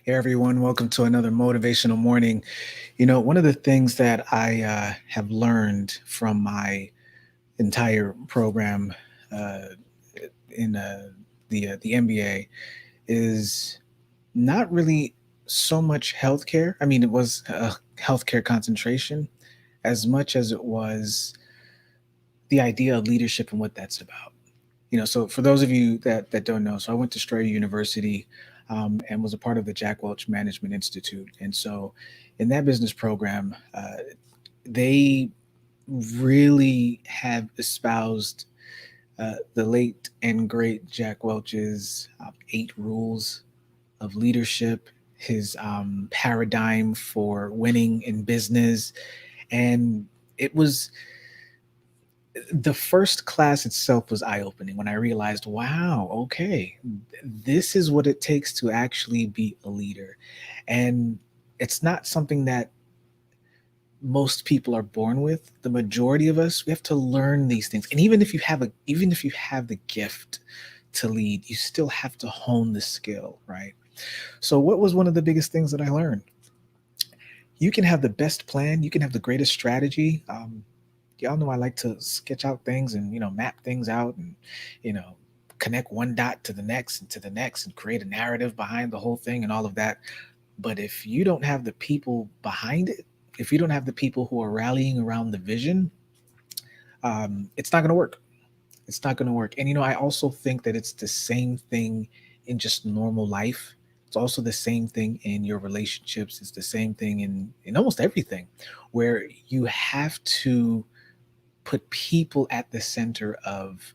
Hey everyone, welcome to another motivational morning. One of the things that I have learned from my entire program uh, in the MBA is not really so much healthcare. I mean, it was a healthcare concentration as much as it was the idea of leadership and what that's about. So for those of you that don't know, so I went to Strayer University and was a part of the Jack Welch Management Institute. And so in that business program, they really have espoused the late and great Jack Welch's 8 rules of leadership, his paradigm for winning in business. And it was the first class itself was eye opening when I realized, wow, okay, this is what it takes to actually be a leader. And it's not something that most people are born with. The majority of us, we have to learn these things. And even if you have the gift to lead, you still have to hone the skill, right? So what was one of the biggest things that I learned? You can have the best plan, you can have the greatest strategy. Y'all know I like to sketch out things and map things out and you know connect one dot to the next and to the next and create a narrative behind the whole thing and all of that. But if you don't have the people behind it, if you don't have the people who are rallying around the vision, it's not going to work. It's not going to work. And I also think that it's the same thing in just normal life. It's also the same thing in your relationships. It's the same thing in almost everything, where you have to put people at the center of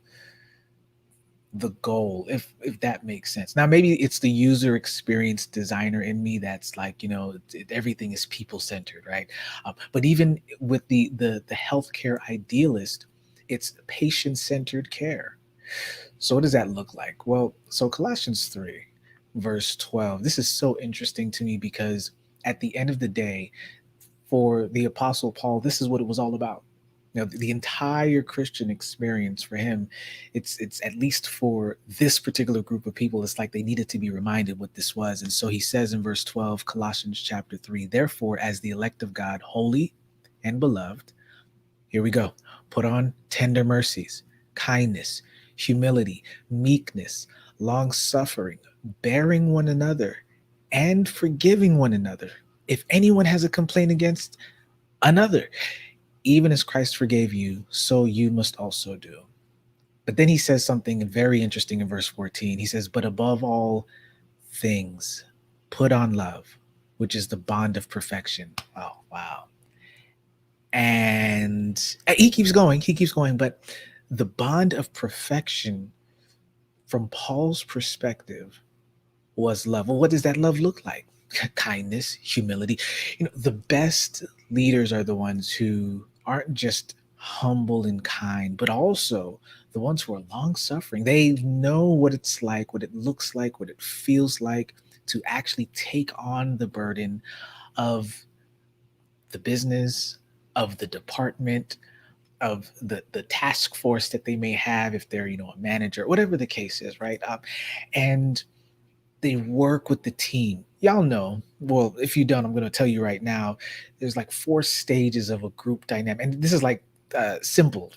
the goal, if that makes sense. Now maybe it's the user experience designer in me that's like, everything is people centered, right? But even with the healthcare idealist, it's patient centered care. So what does that look like? Well, so Colossians 3 verse 12, this is so interesting to me because at the end of the day, for the apostle Paul, this is what it was all about. The entire Christian experience for him, it's at least for this particular group of people, it's like they needed to be reminded what this was. And so he says in verse 12, Colossians chapter 3, therefore, as the elect of God, holy and beloved, here we go, put on tender mercies, kindness, humility, meekness, long suffering, bearing one another, and forgiving one another. If anyone has a complaint against another, even as Christ forgave you, so you must also do. But then he says something very interesting in verse 14. He says, but above all things, put on love, which is the bond of perfection. Oh, wow. And he keeps going, but the bond of perfection from Paul's perspective was love. Well, what does that love look like? Kindness, humility. The best leaders are the ones who aren't just humble and kind, but also the ones who are long suffering. They know what it's like, what it looks like, what it feels like to actually take on the burden of the business, of the department, of the task force that they may have if they're a manager, whatever the case is, right? And they work with the team. Y'all know, well, if you don't, I'm going to tell you right now, there's like 4 stages of a group dynamic. And this is like simple,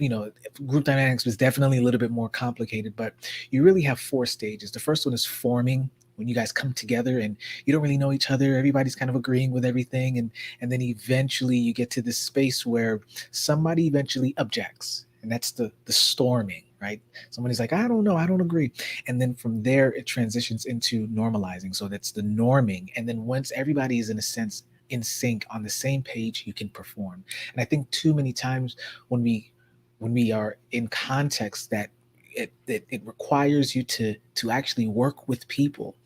group dynamics was definitely a little bit more complicated, but you really have 4 stages. The first one is forming, when you guys come together and you don't really know each other. Everybody's kind of agreeing with everything. And then eventually you get to this space where somebody eventually objects. And that's the storming, right? Somebody's like, I don't know, I don't agree. And then from there it transitions into normalizing, so that's the norming. And then once everybody is in a sense in sync on the same page, you can perform. And I think too many times when we are in context that it requires you to actually work with people,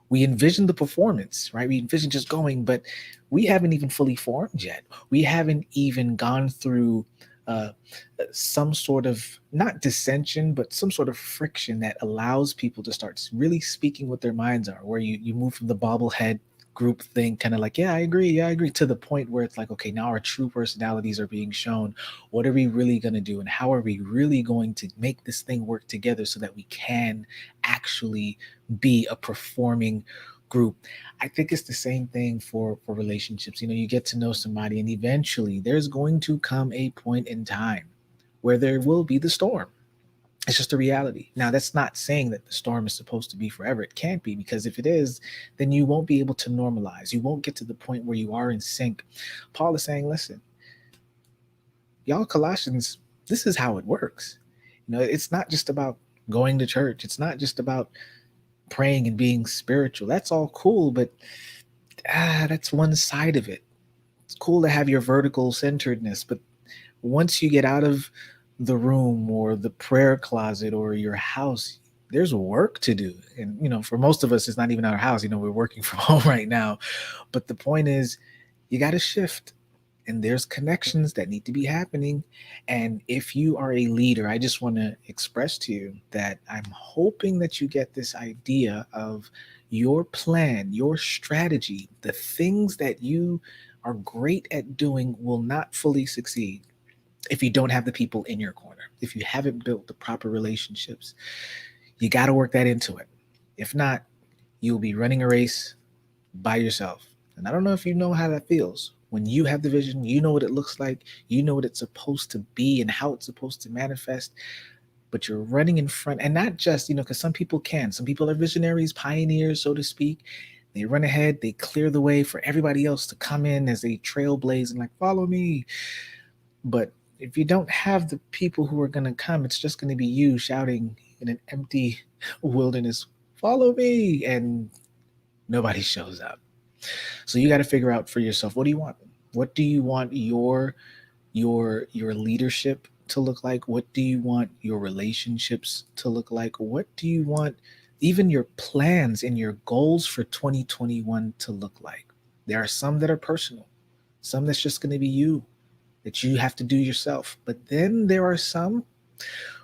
we envision the performance, right? We envision just going, but we haven't even fully formed yet. We haven't even gone through uh, some sort of, not dissension, but some sort of friction that allows people to start really speaking what their minds are, where you move from the bobblehead group thing, kind of like, yeah, I agree, to the point where it's like, okay, now our true personalities are being shown. What are we really going to do? And how are we really going to make this thing work together so that we can actually be a performing group. I think it's the same thing for relationships. You get to know somebody, and eventually there's going to come a point in time where there will be the storm. It's just a reality. Now, that's not saying that the storm is supposed to be forever. It can't be, because if it is, then you won't be able to normalize. You won't get to the point where you are in sync. Paul is saying, listen, y'all Colossians, this is how it works. It's not just about going to church. It's not just about praying and being spiritual. That's all cool, but that's one side of it. It's cool to have your vertical centeredness, but once you get out of the room or the prayer closet or your house, there's work to do. And for most of us, it's not even our house. We're working from home right now. But the point is, you got to shift, and there's connections that need to be happening. And if you are a leader, I just want to express to you that I'm hoping that you get this idea of your plan, your strategy. The things that you are great at doing will not fully succeed if you don't have the people in your corner, if you haven't built the proper relationships. You got to work that into it. If not, you'll be running a race by yourself. And I don't know if you know how that feels. When you have the vision, you know what it looks like, you know what it's supposed to be and how it's supposed to manifest, but you're running in front. And not just, because some people can. Some people are visionaries, pioneers, so to speak. They run ahead, they clear the way for everybody else to come in as they trailblaze and like, follow me. But if you don't have the people who are going to come, it's just going to be you shouting in an empty wilderness, follow me, and nobody shows up. So you got to figure out for yourself, what do you want? What do you want your leadership to look like? What do you want your relationships to look like? What do you want even your plans and your goals for 2021 to look like? There are some that are personal, some that's just going to be you, that you have to do yourself. But then there are some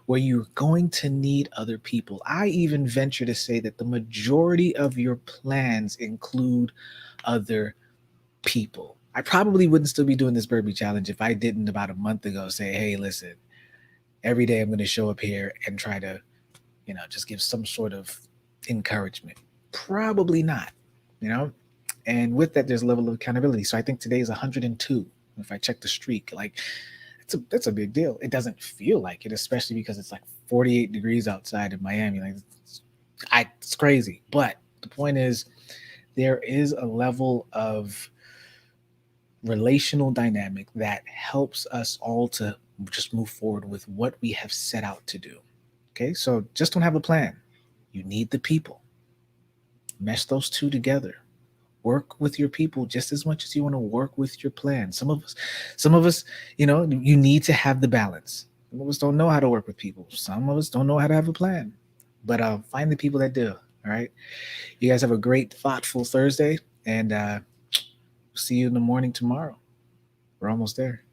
where you're going to need other people. I even venture to say that the majority of your plans include other people. I probably wouldn't still be doing this burpee challenge if I didn't about a month ago say, hey, listen, every day I'm going to show up here and try to, just give some sort of encouragement. Probably not, you know? And with that, there's a level of accountability. So I think today is 102. If I check the streak, like that's a big deal. It doesn't feel like it, especially because it's like 48 degrees outside in Miami. Like it's crazy. But the point is, there is a level of relational dynamic that helps us all to just move forward with what we have set out to do. Okay, so just don't have a plan. You need the people. Mesh those two together. Work with your people just as much as you want to work with your plan. Some of us, you need to have the balance. Some of us don't know how to work with people. Some of us don't know how to have a plan. But find the people that do. All right. You guys have a great, thoughtful Thursday, and see you in the morning tomorrow. We're almost there.